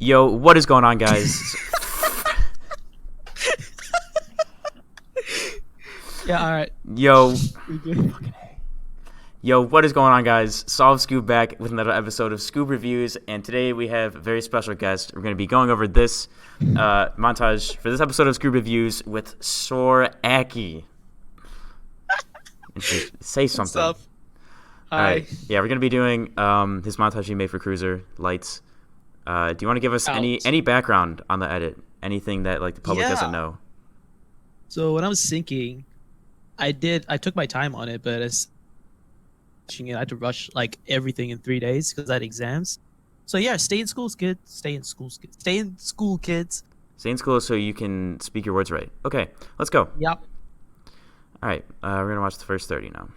Yo, what is going on, guys? Yeah, all right. Yo, what is going on, guys? Scoob back with another episode of Scoob Reviews, and today we have a very special guest. We're going to be going over this montage for this episode of Scoob Reviews with SoaR Akii. Say something. What's up? All right. Yeah, we're going to be doing his montage he made for Cruiser Lights. Do you want to give us any background on the edit? Anything that the public doesn't know? So when I was syncing, I took my time on it, but as I had to rush everything in 3 days because I had exams. So yeah, stay in school, kids. Stay in school, kids. Stay in school so you can speak your words right. Okay, let's go. Yep. All right, we're gonna watch the first 30 now.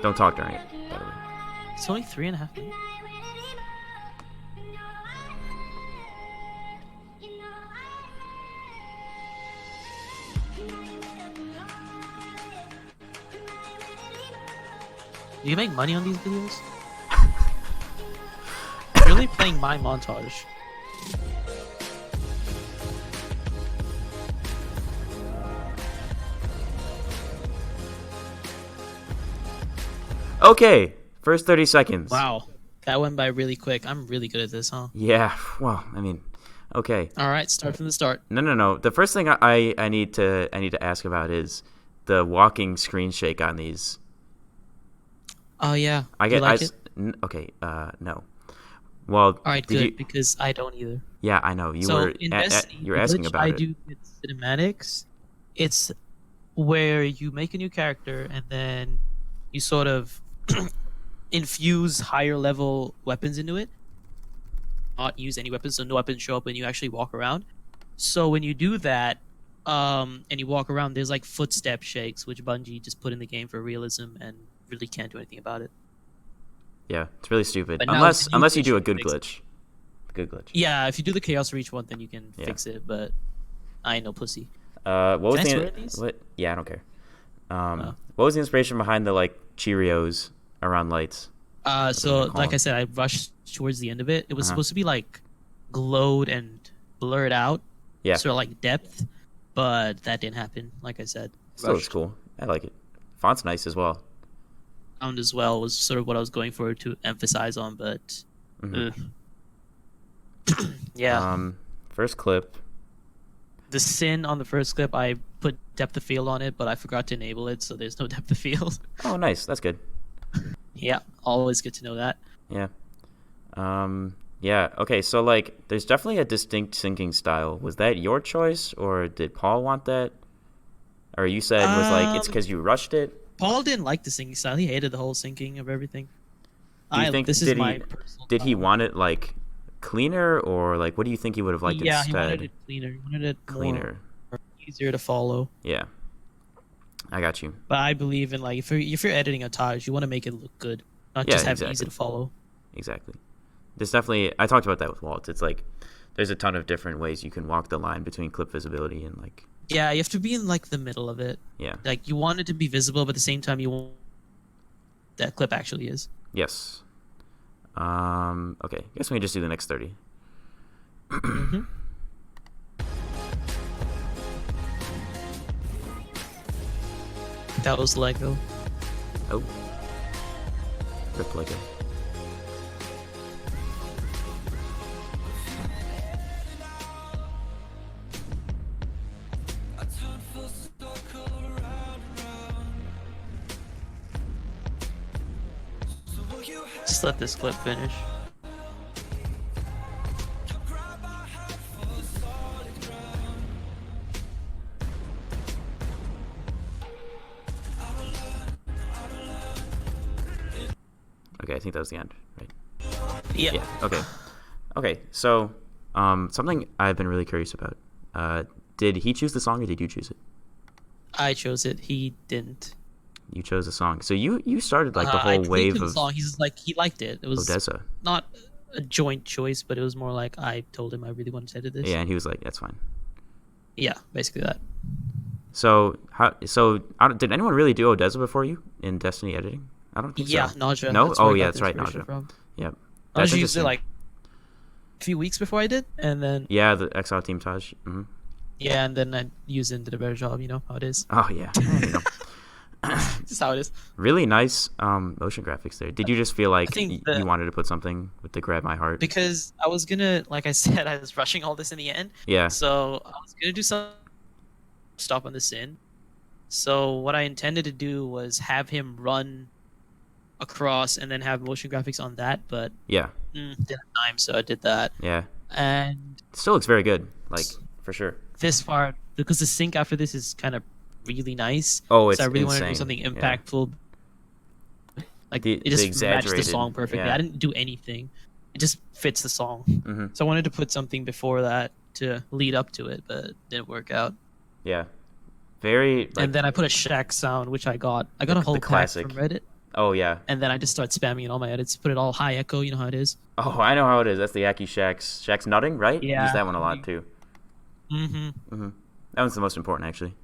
Don't talk during it, by the way. It's only 3.5 minutes. Do you make money on these videos? Really playing my montage. Okay, first 30 seconds. Wow, that went by really quick. I'm really good at this, huh? Yeah, well, I mean, okay. All right, start from the start. No. The first thing I need to ask about is the walking screen shake on these. Oh yeah. Okay. No. Well. All right, good because I don't either. Yeah, I know you were asking about I it. do with cinematics. It's where you make a new character and then you sort of infuse higher level weapons into it. Not use any weapons, so no weapons show up when you actually walk around. So when you do that, and you walk around, there's footstep shakes, which Bungie just put in the game for realism and really can't do anything about it. Yeah, it's really stupid. But unless you do a good glitch. Good glitch. Yeah, if you do the Chaos Reach one, then you can fix it, but I ain't no pussy. What was Can I swear at these? What? Yeah, I don't care. What was the inspiration behind the Cheerios around lights? So like I said, I rushed towards the end of it. It was supposed to be glowed and blurred out. Yeah. Sort of depth, but that didn't happen. Like I said, still looks cool. I like it. Font's nice as well. Sound as well was sort of what I was going for to emphasize on, but yeah. First clip. The sin on the first clip, I put depth of field on it, but I forgot to enable it, so there's no depth of field. Oh, nice. That's good. Yeah, always good to know that. Yeah. Yeah. Okay. So there's definitely a distinct syncing style. Was that your choice, or did Paul want that? Or you said was it's because you rushed it? Paul didn't like the syncing style. He hated the whole syncing of everything. Do you think did he want it cleaner, or what do you think he would have liked instead? Yeah, he wanted it cleaner. He wanted it cleaner, more easier to follow. Yeah, I got you. But I believe in if you're editing a Taj, you want to make it look good, not just have it easy to follow. Exactly. There's definitely, I talked about that with Walt. It's there's a ton of different ways you can walk the line between clip visibility and Yeah, you have to be in the middle of it. Yeah. You want it to be visible, but at the same time you want that clip actually is. Yes. Okay. Guess we can just do the next 30. That was Lego. Oh. Rip Lego. Just let this clip finish. Okay, I think that was the end, right? Yeah. Okay. So, something I've been really curious about. Did he choose the song, or did you choose it? I chose it. He didn't. You chose the song. So you started the whole wave of the song. He's he liked it. It was Odessa. Not a joint choice, but it was more I told him I really wanted to edit this. Yeah, and he was like, "That's fine." Yeah, basically that. So did anyone really do Odessa before you in Destiny editing? I don't think so. Yeah, Nausea. No? That's where Oh I yeah, got that's the right, inspiration Nausea. from. Yep. Nausea used it few weeks before I did, and then Yeah, the Exile Team Taj. yeah, and then I used it and did a better job. You know how it is. Oh yeah, Just how it is. really nice motion graphics there. Did you just feel I like think you wanted to put something with the Grab My Heart? because I was gonna, like I said, I was rushing all this in the end, Yeah, so I was gonna do some stop on the Sin. So what I intended to do was have him run across and then have motion graphics on that, but yeah, didn't have time, so I did that. yeah. And It still looks very good, like for sure. this part, because the sync after this is kind of really nice, Oh, it's so I really want to do insane. something Yeah. impactful. Like The it just matched the exaggerated, song perfectly. yeah. I didn't do anything; it just fits the song. Mm-hmm. So I wanted to put something before that to lead up to it, but it didn't work out. Yeah, very like. And then I put a Shaq sound, which I got a whole the pack classic. from Reddit, Oh yeah. and then I just start spamming in all my edits. Put it all high echo. You know how it is. Oh, I know how it is. That's the Akii Shack's nutting, right? Yeah. Use that one a lot too. Mm-hmm. That one's the most important, actually.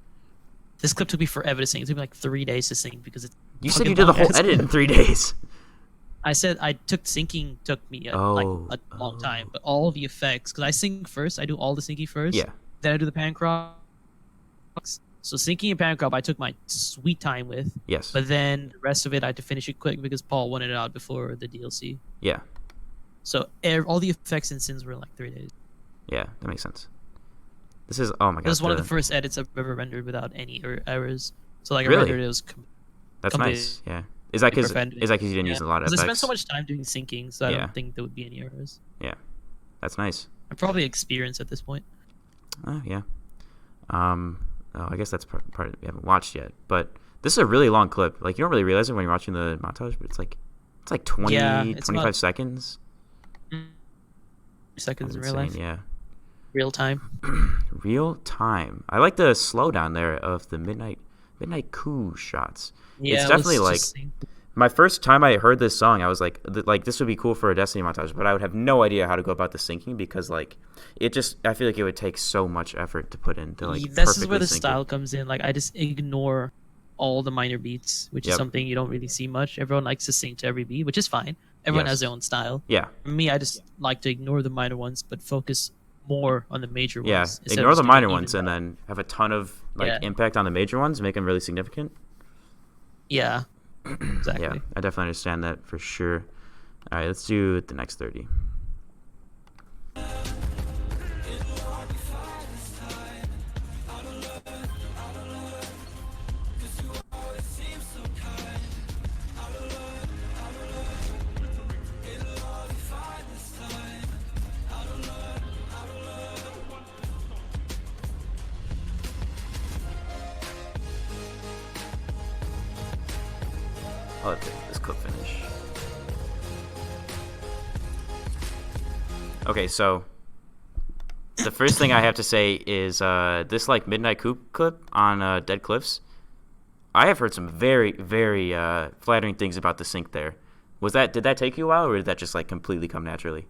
This clip took me forever to sing. It took me like 3 days to sing because it's. You said you did the whole edit in 3 days. I said I took syncing took me like a long time, but all the effects because I sing first. I do all the syncing first. Yeah. Then I do the pan crops. So syncing and pan crop I took my sweet time with. Yes. But then the rest of it I had to finish it quick because Paul wanted it out before the DLC. Yeah. So all the effects and sins were in like 3 days. Yeah, that makes sense. This is oh my god. This was one of the first edits I've ever rendered without any errors. So like I Really? rendered it was. That's nice. Yeah. Is that because perfect. you didn't use a lot of Because effects? I spent so much time doing syncing, so I Yeah. don't think there would be any errors. Yeah. That's nice. I'm probably experienced at this point. Oh yeah. Oh, I guess that's part of we haven't watched yet. But this is a really long clip. Like you don't really realize it when you're watching the montage, but it's like 20, Yeah, it's 25 about- seconds. Seconds That's in real life, insane, yeah. real time. Real time. I like the slowdown there of the midnight coup shots. Yeah, It's definitely let's like just sing. my first time I heard this song, I was like this would be cool for a Destiny montage, but I would have no idea how to go about the syncing because like it just I feel like it would take so much effort to put into like This is where the perfectly sync it. style comes in. Like I just ignore all the minor beats, which is Yep. something you don't really see much. Everyone likes to sing to every beat, which is fine. Everyone Yes. has their own style. Yeah. For me, I just like to ignore the minor ones, but focus more on the major Yeah. ones. instead of Ignore just the doing minor even ones and then have a ton of like Yeah. impact on the major ones, make them really significant. Yeah, exactly. Yeah, I definitely understand that for sure. All right, let's do the next 30. I'll let this clip finish. Okay, so the first thing I have to say is this like Midnight Coop clip on Dead Cliffs. I have heard some very, very flattering things about the sync there. Did that take you a while, or did that just like completely come naturally?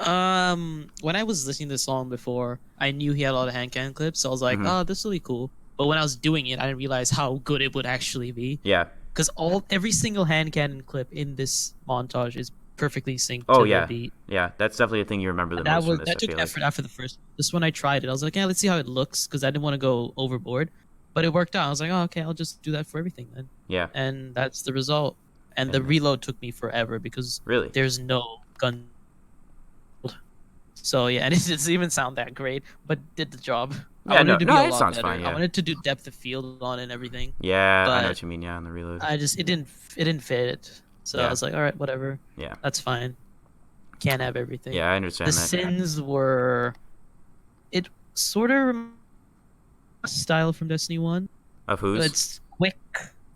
When I was listening to the song before, I knew he had a lot of hand cannon clips, so I was like, Mhm. "Oh, this is really cool." But when I was doing it, I didn't realize how good it would actually be. Yeah. Because every single hand cannon clip in this montage is perfectly synced Oh to yeah. the beat. Yeah, that's definitely a thing you remember the That most from was this. that I took feel effort after the first. This one I tried it. I was like, yeah, let's see how it looks because I didn't want to go overboard. But it worked out. I was like, oh, okay, I'll just do that for everything then. Yeah. And that's the result. And the And- reload took me forever because Really? there's no gun. So yeah, and it doesn't even sound that great, but did the job. I Yeah, wanted no, it to no, be a it lot sounds better. fine, yeah. I wanted to do depth of field on it and everything. Yeah, I know but what you mean. Yeah, on the reload. it didn't fit. So Yeah. I was like, all right, whatever. Yeah. That's fine. Can't have everything. Yeah, I understand The that. sins were it sort of style from Destiny 1. Of But whose? it's quick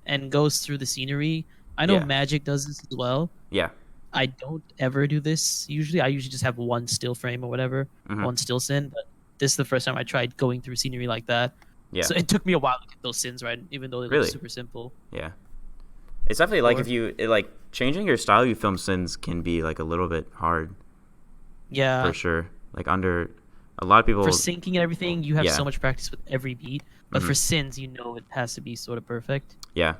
and goes through the scenery. I know Yeah. Magic does this as well. Yeah. I don't ever do this usually. I usually just have one still frame or whatever, Mhm. one still sin. But this is the first time I tried going through scenery like that. Yeah. So it took me a while to get those sins right, even though they Really? look super simple. Yeah. It's definitely like Or- if you like changing your style you film sins can be like a little bit hard Yeah. for sure. Like under a lot of people For syncing and everything, you have Yeah. so much practice with every beat. But Mhm. for sins, you know it has to be sort of perfect. yeah.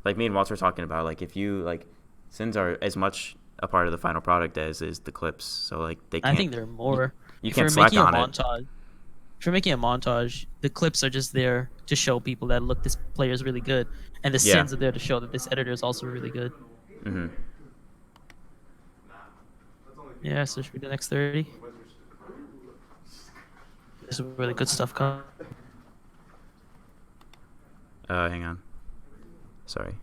Like me and Walter were talking about like if you like sins are as much a part of the final product as is the clips. So like they can't. I think there are more. You If can't you're slack making a on it. montage, if you're making a montage, the clips are just there to show people that look, this player is really good, and the Yeah. sins are there to show that this editor is also really good. Mm-hmm. Yeah, so should we do the next 30? There's some really good stuff coming. Hang on. Sorry.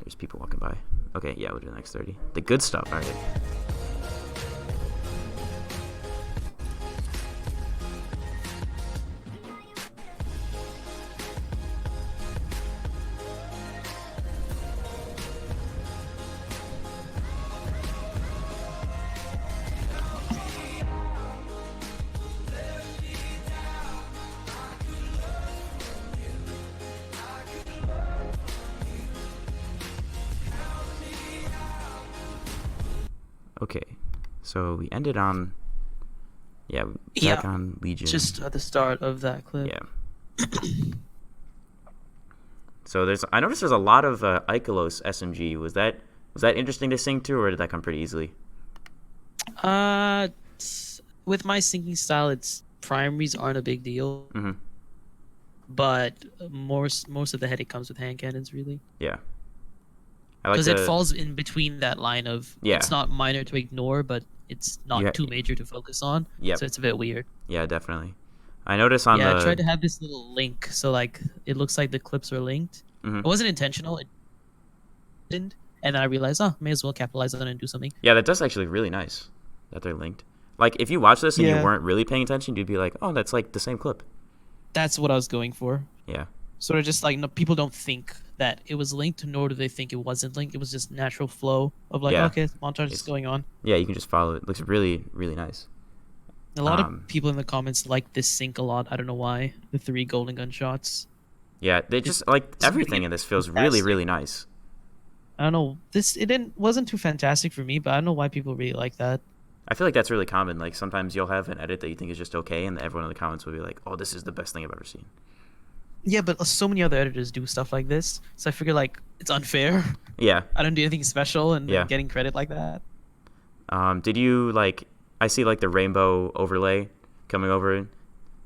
There's people walking by. Okay, yeah, we'll do the next 30. The good stuff. All right. Okay, so we ended on, back on Legion. Just at the start of that clip. Yeah. So I noticed there's a lot of Ikelos SMG. Was that interesting to sync to, or did that come pretty easily? With my syncing style, its primaries aren't a big deal. Mm-hmm. But most of the headache comes with hand cannons, really. Yeah. Because it falls in between that line of it's not minor to ignore, but it's not too major to focus on. Yep. So it's a bit weird. Yeah, definitely. I noticed on I tried to have this little link, so like it looks like the clips are linked. Mm-hmm. It wasn't intentional. It didn't. And then I realized, may as well capitalize on it and do something. Yeah, that does actually really nice that they're linked. Like, if you watch this and you weren't really paying attention, you'd be like, oh, that's like the same clip. That's what I was going for. Yeah. Sort of just like, no, people don't think that it was linked, nor do they think it wasn't linked. It was just natural flow of like, okay, montage is going on. Yeah, you can just follow it. It looks really, really nice. A lot of people in the comments like this sync a lot. I don't know why. The 3 golden gun shots. Yeah, they just like everything in this feels really, really nice. I don't know. Wasn't too fantastic for me, but I don't know why people really like that. I feel like that's really common. Like sometimes you'll have an edit that you think is just okay, and everyone in the comments will be like, "Oh, this is the best thing I've ever seen." Yeah, but so many other editors do stuff like this, so I figure like it's unfair. Yeah. I don't do anything special, and getting credit like that. Did you like? I see like the rainbow overlay coming over.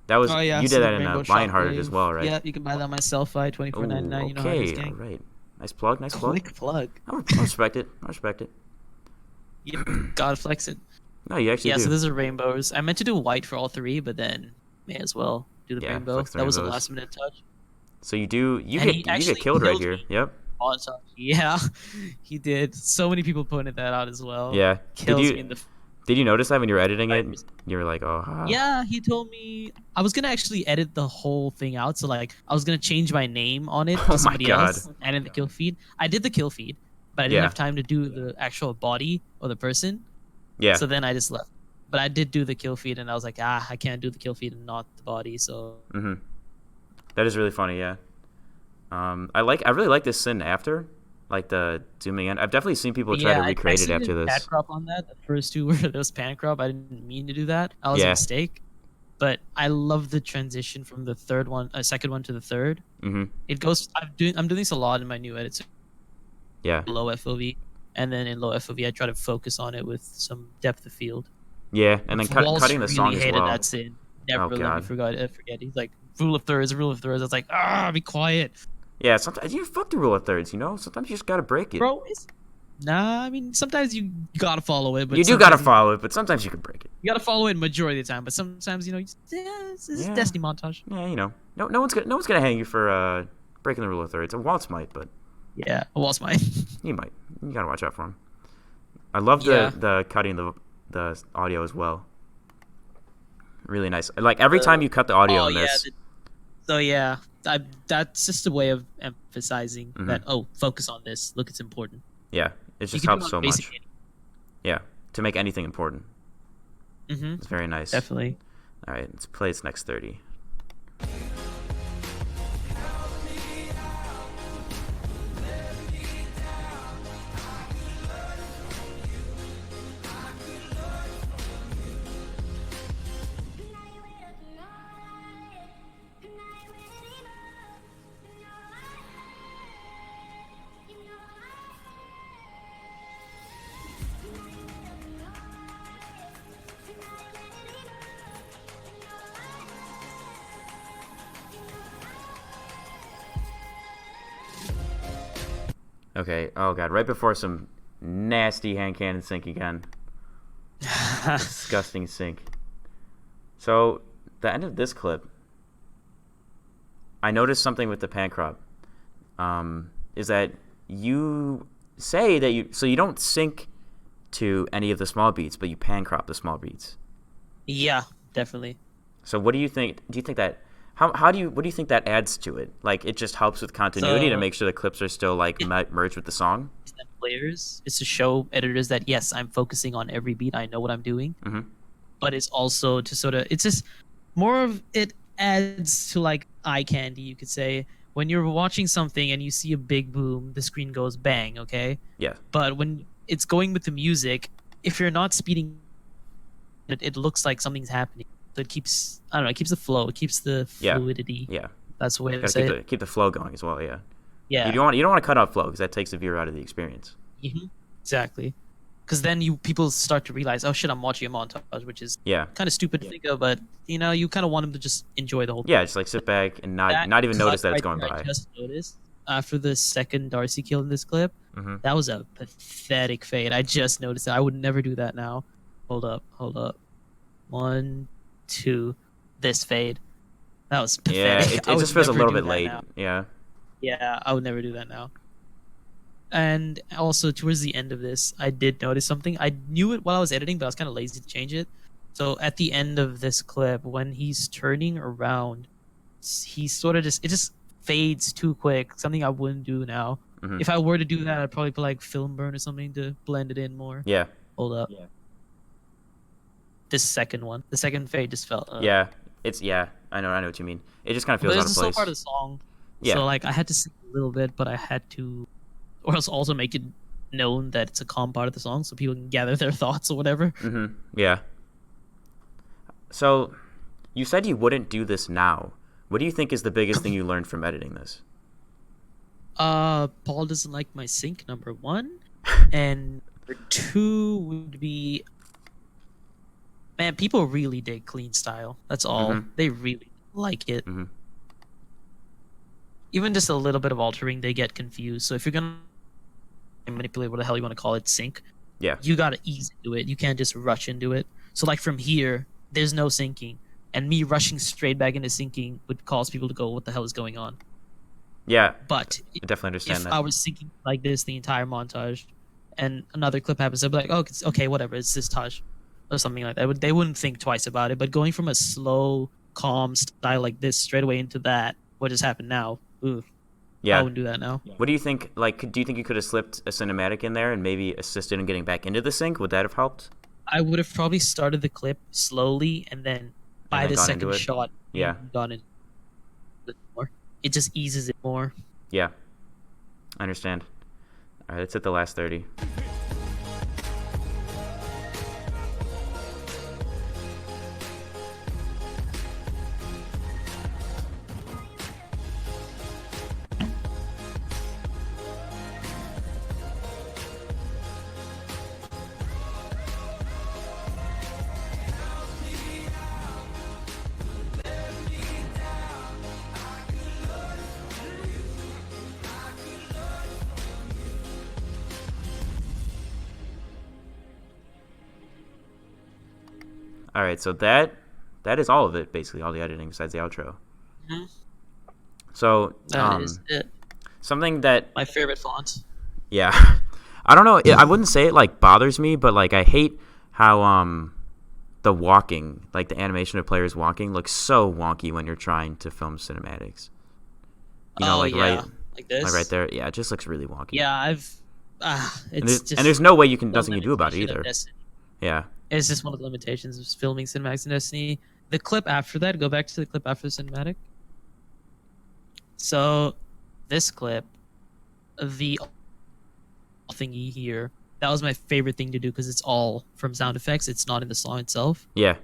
That was you did that in Lionhearted as well, right? Yeah, you can buy that on my Selfie, $24.99. You know how it is, gang. All right. Nice plug. Nice plug. Quick plug. I respect it. I respect it. You gotta flex it. No, you actually do. Yeah, so those are rainbows. I meant to do white for all 3, but then may as well do the rainbow. That was a last minute touch. So you get killed right here. Yep. Awesome. Yeah, he did. So many people pointed that out as well. Yeah. Kills me in the. Did you notice that when you were editing it? You were like, oh. Yeah, he told me I was gonna actually edit the whole thing out. So like, I was gonna change my name on it to somebody else and in the kill feed. I did the kill feed, but I didn't have time to do the actual body or the person. Yeah. So then I just left. But I did do the kill feed, and I was like, I can't do the kill feed and not the body. So. Mm-hmm. That is really funny. Yeah. I really like this sin after. Like the zooming in. I've definitely seen people try to recreate it after this. Pan crop on that. The first 2 were those pan crop. I didn't mean to do that. That was a mistake. But I love the transition from the second one to the third. Mm-hmm. It goes. I'm doing this a lot in my new edits. Yeah. Low FOV, and then in low FOV, I try to focus on it with some depth of field. Yeah, and then cutting the song as well. That sin. Never let me forget. He's like rule of thirds. I was like, be quiet. Yeah, sometimes you fuck the rule of thirds, you know? Sometimes you just gotta break it. Bro, I mean, sometimes you gotta follow it. But you do gotta follow it, but sometimes you can break it. You gotta follow it majority of the time, but sometimes, this is Destiny montage. Yeah, no one's gonna hang you for breaking the rule of thirds. A waltz might, but... Yeah, a waltz might. He might. You gotta watch out for him. I love the cutting the audio as well. Really nice. Like, every time you cut the audio in this... that's just a way of emphasizing that, focus on this. Look, it's important. Yeah, it just helps so much. Yeah, to make anything important. Mm-hmm. It's very nice. Definitely. All right, let's play its next 30. Okay. Oh god. Right before some nasty hand cannon sync again. Disgusting sync. So the end of this clip, I noticed something with the pan crop. Is that you say that you don't sync to any of the small beats, but you pan crop the small beats. Yeah, definitely. So what do you think? Do you think that what do you think that adds to it? Like it just helps with continuity to So make sure the clips are still like merged with the song. players is to show editors that yes, I'm focusing on every beat. I know what I'm doing, but it's also to sort of it's just more of it adds to like eye candy, you could say. When you're watching something and you see a big boom, the screen goes bang, okay? Yeah. But when it's going with the music, if you're not speeding it looks like something's happening. So it keeps I don't know, it keeps the flow, it keeps the fluidity. Yeah. That's the way to Gotta say it. keep the flow going as well. Yeah. Yeah. You don't want to cut off flow because that takes the viewer out of the experience. Exactly. Because then people start to realize, oh shit, I'm watching a montage, which is kind of stupid to think of, but you know, you kind of want them to just enjoy the whole. Yeah, just like sit back and not even notice that it's going by. I just noticed after the second Darcy kill in this clip, that was a pathetic fade. I just noticed it. I would never do that now. Hold up. 1, 2, this fade. That was pathetic. Yeah, it just feels a little bit late. Now. Yeah. Yeah, I would never do that now. And also towards the end of this, I did notice something. I knew it while I was editing, but I was kind of lazy to change it. So at the end of this clip, when he's turning around, he sort of it just fades too quick. Something I wouldn't do now. If I were to do that, I'd probably put like film burn or something to blend it in more. Yeah. Hold up. Yeah. This second one, the second fade just felt. Yeah. I know what you mean. It just kind of feels out of place. This is still part of the song. Yeah. So like I had to sing a little bit, but I had to, or else also make it known that it's a calm part of the song, so people can gather their thoughts or whatever. Yeah. So, you said you wouldn't do this now. What do you think is the biggest thing you learned from editing this? Paul doesn't like my sync, number 1, and number 2 would be, man, people really dig clean style. That's all. They really like it. Even just a little bit of altering, they get confused. So if you're gonna manipulate, what the hell you want to call it, sync, you gotta ease into it. You can't just rush into it. So like from here, there's no syncing, and me rushing straight back into syncing would cause people to go, "What the hell is going on?" Yeah, but I definitely understand that. If I was syncing like this the entire montage, and another clip happens, I'd be like, "Oh, okay, whatever. It's this Taj," or something like that. They wouldn't think twice about it. But going from a slow, calm style like this straight away into that, what just happened now? Ooh. Yeah. I wouldn't do that now. What do you think? Like, do you think you could have slipped a cinematic in there and maybe assisted in getting back into the sync? Would that have helped? I would have probably started the clip slowly and then by the second shot, gone in more. It just eases it more. Yeah, I understand. All right, let's hit the last 30. All right, so that is all of it, basically, all the editing besides the outro. So that is it. Something that my favorite font. Yeah, I don't know. I wouldn't say it like bothers me, but like I hate how the walking, like the animation of players walking, looks so wonky when you're trying to film cinematics. You know, right, like this, like right there. Yeah, it just looks really wonky. Yeah, and there's no way nothing you can do about it either. Yeah. It's just one of the limitations of filming cinematics in Destiny. The clip after that, go back to the clip after the cinematic. So, this clip, the thingy here, that was my favorite thing to do because it's all from sound effects. It's not in the song itself. Yeah.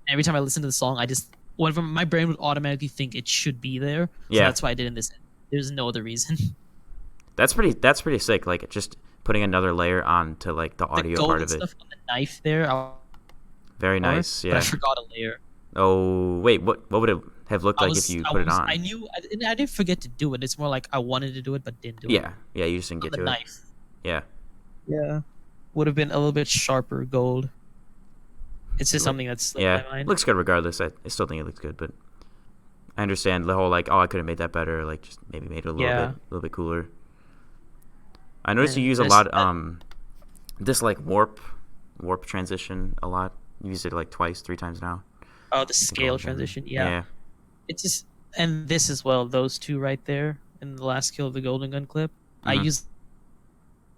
Every time I listen to the song, my brain would automatically think it should be there. So yeah. That's why I did in this. There's no other reason. That's pretty sick. Like just putting another layer on to like the audio part of it. Stuff on the knife there. Very nice. Yeah. But I forgot a layer. Oh wait, what would it have looked like if you put it on. I knew, and I didn't forget to do it. It's more like I wanted to do it, but didn't do it. Yeah, you just didn't get The to knife. it. Yeah. Would have been a little bit sharper gold. It's just something that's slipped my mind. Looks good regardless. I still think it looks good, but I understand the whole like, oh, I could have made that better. Like, just maybe made it a little bit cooler. I noticed you use a lot this like warp transition a lot. You used it like twice, 3 times now. Oh, the scale transition. Yeah. It's just, and this as well. Those two right there in the last kill of the golden gun clip. I use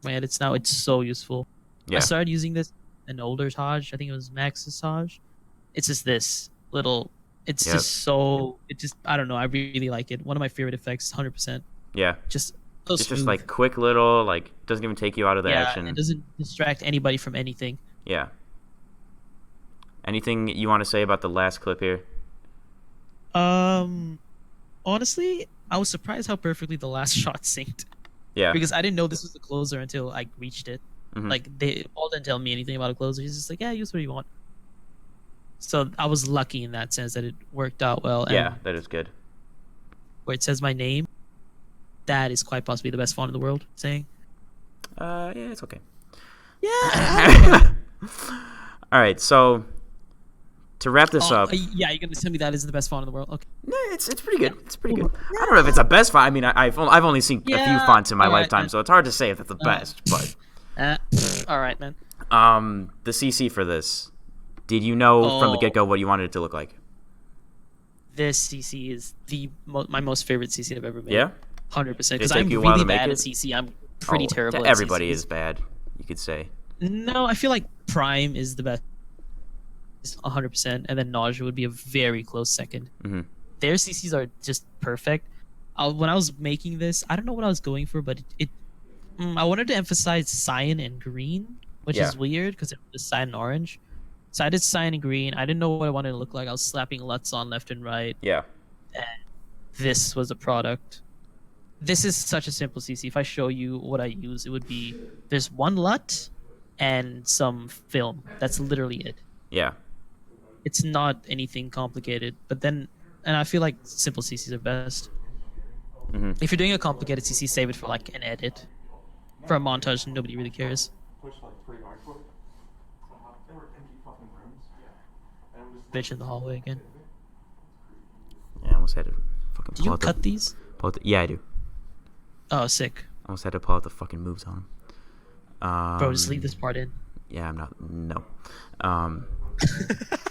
my edits now. It's so useful. Yeah. I started using this an older Taj. I think it was Max's Taj. It's just this little. It's just so. It just, I don't know. I really like it. One of my favorite effects. 100%. Yeah. Just. It's just like quick little, like, doesn't even take you out of the action. It doesn't distract anybody from anything. Yeah. Anything you want to say about the last clip here? Honestly, I was surprised how perfectly the last shot synced. Yeah. Because I didn't know this was the closer until I reached it. Like, Paul didn't tell me anything about a closer. He's just like, yeah, use what you want. So I was lucky in that sense that it worked out well. Yeah, and that is good. where it says my name, that is quite possibly the best font in the world. Saying. Yeah, it's okay. Yeah. All right, so to wrap this up. Yeah, you're gonna tell me that is the best font in the world. Okay. No, it's pretty good. It's pretty good. I don't know if it's the best font. I mean, I've only seen a few fonts in my lifetime, so it's hard to say if it's the best. But all right, man. The CC for this. Did you know from the get-go what you wanted it to look like? This CC is my most favorite CC I've ever made. Yeah? 100%. Because I'm really bad at CC. I'm pretty terrible at CC. Everybody is bad, you could say. No, I feel like Prime is the best. 100%. And then Nausea would be a very close second. Their CCs are just perfect. When I was making this, I don't know what I was going for, but I wanted to emphasize cyan and green, which is weird because it was cyan and orange. So I did cyan and green. I didn't know what I wanted to look like. I was slapping LUTs on left and right. Yeah. And this was a product. This is such a simple CC. If I show you what I use, it would be there's one LUT and some film. That's literally it. Yeah. It's not anything complicated. But then, and I feel like simple CCs are best. If you're doing a complicated CC, save it for like an edit. For a montage, nobody really cares. Bitch in the hallway again. Yeah, I almost had to fucking Do you cut these? Yeah, I do. Oh, sick. I almost had to pull out the fucking moves on them. Bro, just leave this part in. Yeah, I'm not. No.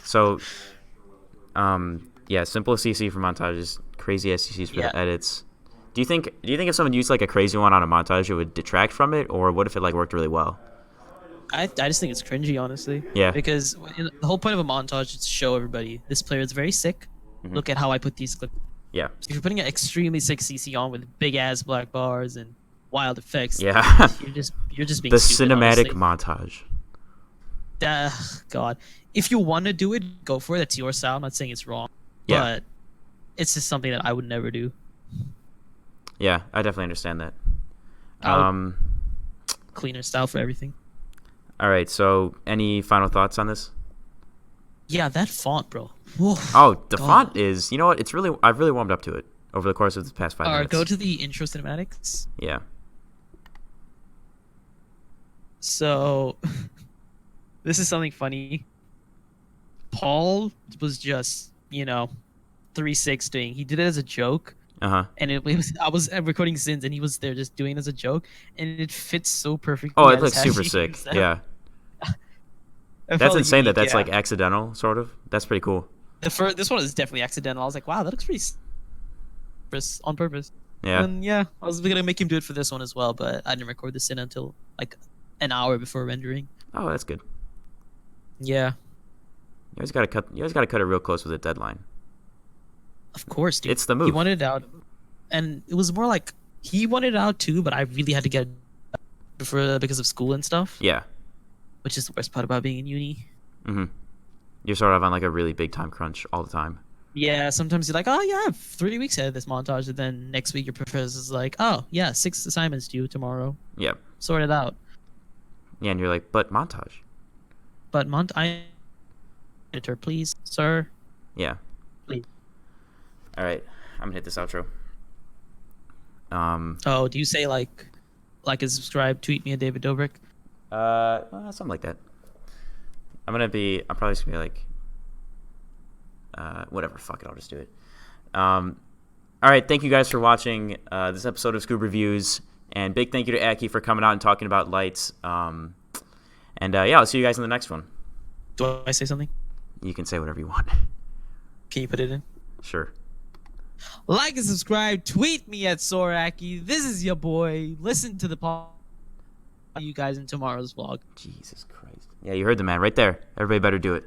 So, yeah, simple CC for montages, crazy ass CCs for the edits. Do you think if someone used like a crazy one on a montage, it would detract from it, or what if it like worked really well? I just think it's cringy, honestly. Yeah. Because the whole point of a montage is to show everybody this player is very sick. Look at how I put these clips. Yeah. So if you're putting an extremely sick CC on with big ass black bars and wild effects, yeah, you're just being the stupid, cinematic honestly. montage. God, if you want to do it, go for it. That's your style. I'm not saying it's wrong, but it's just something that I would never do. Yeah, I definitely understand that. Cleaner style for everything. All right, so any final thoughts on this? Yeah, that font, bro. Whoa, oh, the font is, you know what? I've really warmed up to it over the course of the past 5 minutes. Go to the intro cinematics. Yeah. So, this is something funny. Paul was just, 360. He did it as a joke. And I was recording Sins, and he was there just doing it as a joke, and it fits so perfectly. Oh, it looks super sick. Yeah. That's insane that's like accidental, sort of. That's pretty cool. This one is definitely accidental. I was like, wow, that looks pretty on purpose. Yeah. And I was gonna make him do it for this one as well, but I didn't record this in until like an hour before rendering. Oh, that's good. Yeah. You always gotta cut it real close with a deadline. Of course, dude. It's the move. He wanted it out, and it was more like he wanted it out too, but I really had to get it because of school and stuff. Yeah. Which is the worst part about being in uni. You're sort of on like a really big time crunch all the time. Yeah, sometimes you're like, oh yeah, I have 3 weeks ahead of this montage, and then next week your professor's like, oh yeah, 6 assignments due tomorrow. Yep. Sort it out. Yeah, and you're like, but montage. But editor, please, sir. Yeah. Please. All right, I'm gonna hit this outro. Oh, do you say like and subscribe, tweet me at David Dobrik? Something like that. I'm probably just gonna be like, whatever. Fuck it, I'll just do it. All right, thank you guys for watching this episode of Scoob Reviews, and big thank you to Akii for coming out and talking about lights. And yeah, I'll see you guys in the next one. Do I say something? You can say whatever you want. Can you put it in? Sure. Like and subscribe. Tweet me at SoaR Akii. This is your boy. Listen to the podcast. You guys in tomorrow's vlog. Jesus Christ. Yeah, you heard the man right there. Everybody better do it.